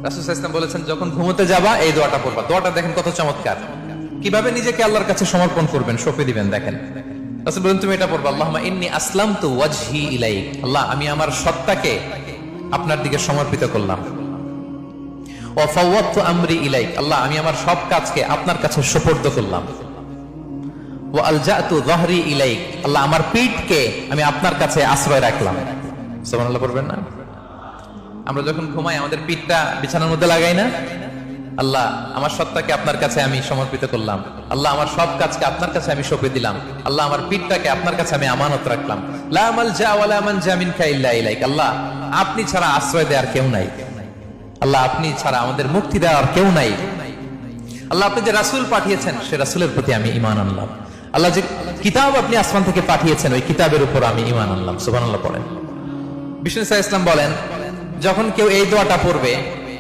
রাসূল সাল্লাল্লাহু আলাইহি ওয়াসাল্লাম বলেছেন, যখন ঘুমোতে যাবা এই দোয়াটা পড়বা। দোয়াটা দেখেন কত চমৎকার, কিভাবে নিজেকে আল্লাহর কাছে সমর্পণ করবেন, সঁপে দিবেন। দেখেন রাসূল বলেন, তুমি এটা পড়বা, আল্লাহুম্মা ইন্নী আসলামতু ওয়াজহি ইলাইক, আল্লাহ আমি আমার সত্তাকে আপনার দিকে সমর্পিত করলাম। ওয়া ফাওয়াদতু আমরি ইলাইক, আল্লাহ আমি আমার সব কাজকে আপনার কাছে সুপর্দ করলাম। ওয়া আলজাতু যহরি ইলাইক, আল্লাহ আমার পিঠকে আমি আপনার কাছে আশ্রয় রাখলাম। সুবহানাল্লাহ পড়বেন না? আমরা যখন ঘুমাই আমাদের পিঠটা বিছানার মধ্যে লাগাই না? আল্লাহ আমার সত্তাকে আপনার কাছে আমি সমর্পিত করলাম, আল্লাহ আমার সব কাজকে আপনার কাছে আমি সঁপে দিলাম, আল্লাহ আমার পিঠটাকে আপনার কাছে আমি আমানত রাখলাম। লা মালজা ওয়ালা মানজা মিনকা ইল্লা ইলাইক, আল্লাহ আপনি ছাড়া আশ্রয় দেওয়ার কেউ নাই, আল্লাহ আপনি ছাড়া আমাদের মুক্তি দেওয়ার কেউ নাই। আল্লাহ আপনি যে রাসূল পাঠিয়েছেন সে রাসূলের প্রতি আমি ঈমান আনলাম। আল্লাহ যে কিতাব আপনি আসমান থেকে পাঠিয়েছেন ওই কিতাবের উপর আমি ঈমান আনলাম। সুবহানাল্লাহ পড়েন। বিষ্ণু সাল্লাল্লাহু আলাইহি ওয়াসাল্লাম বলেন, যখন কেউ এই দোয়াটা পড়বে